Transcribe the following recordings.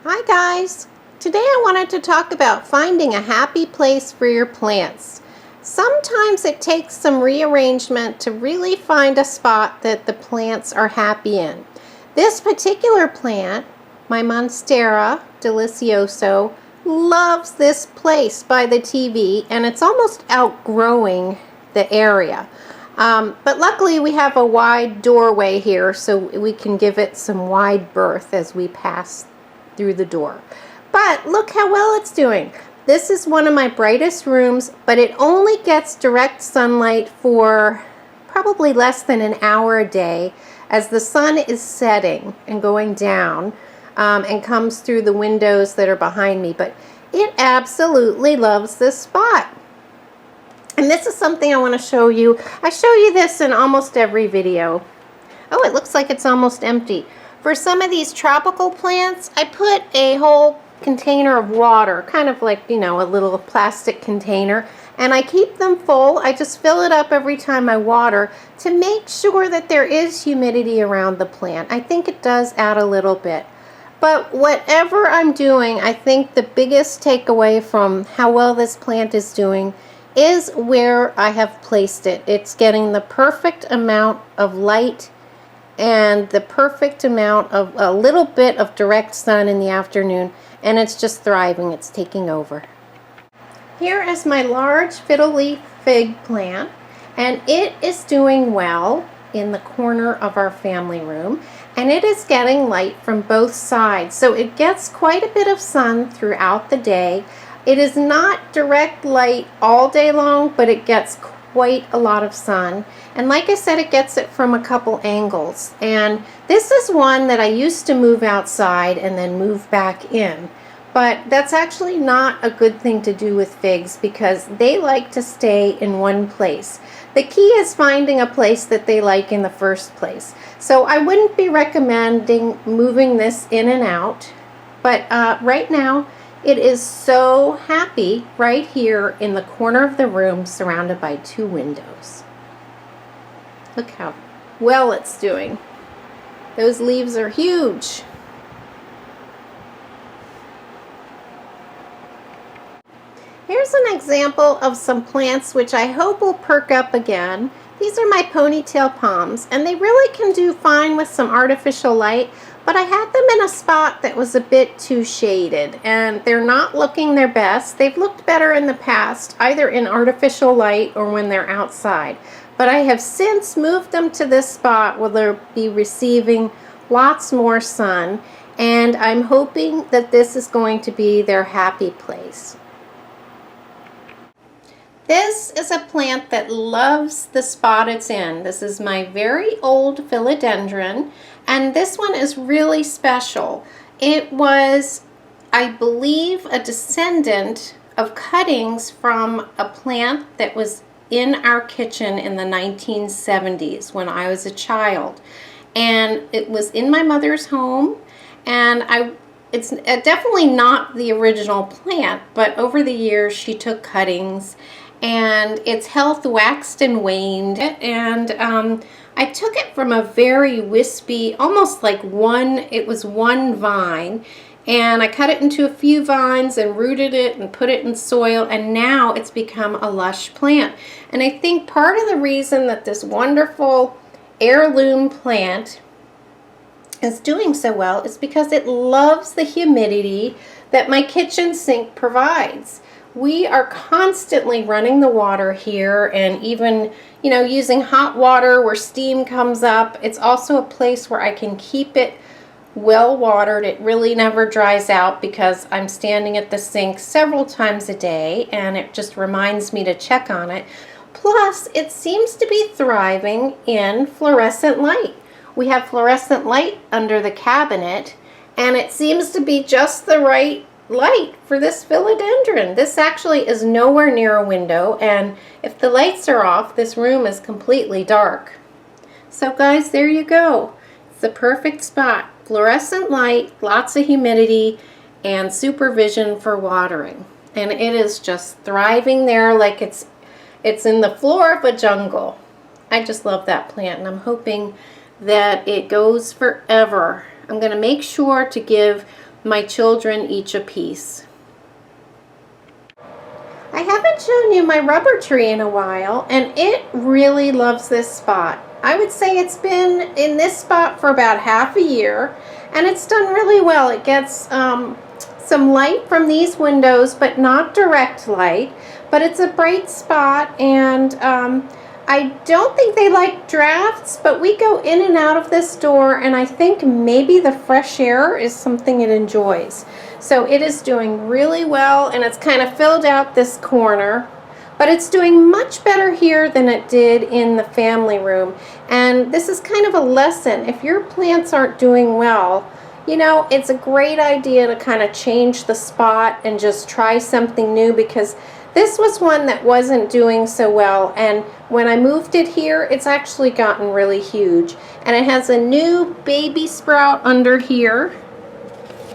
Hi guys! Today I wanted to talk about finding a happy place for your plants. Sometimes it takes some rearrangement to really find a spot that the plants are happy in. This particular plant, my Monstera delicioso, loves this place by the TV and it's almost outgrowing the area. But luckily we have a wide doorway here so we can give it some wide berth as we pass through the door. But look how well it's doing. This is one of my brightest rooms, but it only gets direct sunlight for probably less than an hour a day as the sun is setting and going down and comes through the windows that are behind me. But it absolutely loves this spot. And this is something I want to show you. I show you this in almost every video. Oh, it looks like it's almost empty. For some of these tropical plants, I put a whole container of water, kind of like, you know, a little plastic container, and I keep them full. I just fill it up every time I water to make sure that there is humidity around the plant. I think it does add a little bit. But whatever I'm doing, I think the biggest takeaway from how well this plant is doing is where I have placed it. It's getting the perfect amount of light and the perfect amount of a little bit of direct sun in the afternoon, and it's just thriving. It's taking over. Here is my large fiddle leaf fig plant, and it is doing well in the corner of our family room, and it is getting light from both sides, so it gets quite a bit of sun throughout the day. It is not direct light all day long, but it gets quite a lot of sun. And like I said, it gets it from a couple angles. And this is one that I used to move outside and then move back in. But that's actually not a good thing to do with figs because they like to stay in one place. The key is finding a place that they like in the first place. So I wouldn't be recommending moving this in and out. But right now, it is so happy right here in the corner of the room surrounded by two windows. Look how well it's doing. Those leaves are huge. Here's an example of some plants which I hope will perk up again. These are my ponytail palms, and they really can do fine with some artificial light, but I had them in a spot that was a bit too shaded, and they're not looking their best. They've looked better in the past, either in artificial light or when they're outside. But I have since moved them to this spot where they'll be receiving lots more sun, and I'm hoping that this is going to be their happy place. This is a plant that loves the spot it's in. This is my very old philodendron, and this one is really special. It was, I believe, a descendant of cuttings from a plant that was in our kitchen in the 1970s when I was a child. And it was in my mother's home, and it's definitely not the original plant, but over the years she took cuttings and its health waxed and waned, and I took it from a very wispy, almost like it was one vine, and I cut it into a few vines and rooted it and put it in soil, and now it's become a lush plant. And I think part of the reason that this wonderful heirloom plant is doing so well is because it loves the humidity that my kitchen sink provides. We are constantly running the water here, and even, you know, using hot water where steam comes up. It's also a place where I can keep it well watered. It really never dries out because I'm standing at the sink several times a day, and it just reminds me to check on it. Plus, it seems to be thriving in fluorescent light. We have fluorescent light under the cabinet, and it seems to be just the right light for this philodendron. This actually is nowhere near a window, and if the lights are off, this room is completely dark. So guys, there you go. It's the perfect spot. Fluorescent light, lots of humidity, and supervision for watering. And it is just thriving there like it's in the floor of a jungle. I just love that plant, and I'm hoping that it goes forever. I'm going to make sure to give my children each a piece. I haven't shown you my rubber tree in a while, and it really loves this spot. I would say it's been in this spot for about half a year, and it's done really well. It gets some light from these windows, but not direct light, but it's a bright spot, and I don't think they like drafts, but we go in and out of this door, and I think maybe the fresh air is something it enjoys. So it is doing really well, and it's kind of filled out this corner, but it's doing much better here than it did in the family room. And this is kind of a lesson. If your plants aren't doing well, you know, it's a great idea to kind of change the spot and just try something new, because this was one that wasn't doing so well, and when I moved it here, it's actually gotten really huge. And it has a new baby sprout under here.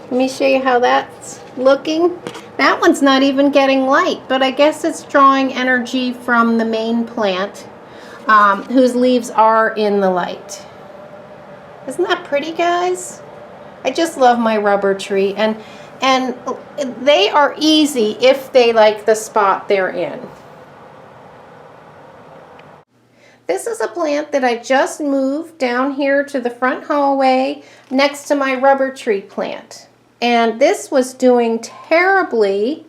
Let me show you how that's looking. That one's not even getting light, but I guess it's drawing energy from the main plant, whose leaves are in the light. Isn't that pretty, guys? I just love my rubber tree, and they are easy if they like the spot they're in. This is a plant that I just moved down here to the front hallway next to my rubber tree plant. And this was doing terribly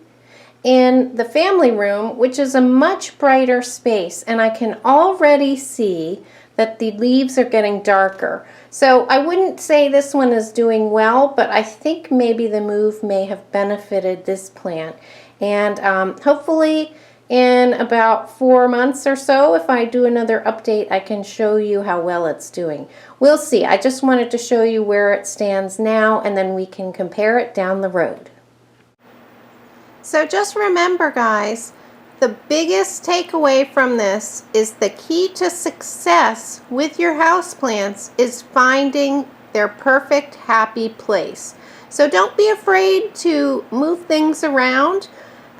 in the family room, which is a much brighter space, and I can already see that the leaves are getting darker. So I wouldn't say this one is doing well, but I think maybe the move may have benefited this plant. And hopefully in about 4 months or so, if I do another update, I can show you how well it's doing. We'll see. I just wanted to show you where it stands now, and then we can compare it down the road. So just remember, guys, the biggest takeaway from this is the key to success with your houseplants is finding their perfect happy place. So don't be afraid to move things around,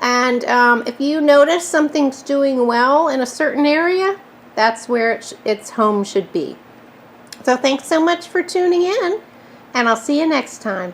and if you notice something's doing well in a certain area, that's where its home should be. So thanks so much for tuning in, and I'll see you next time.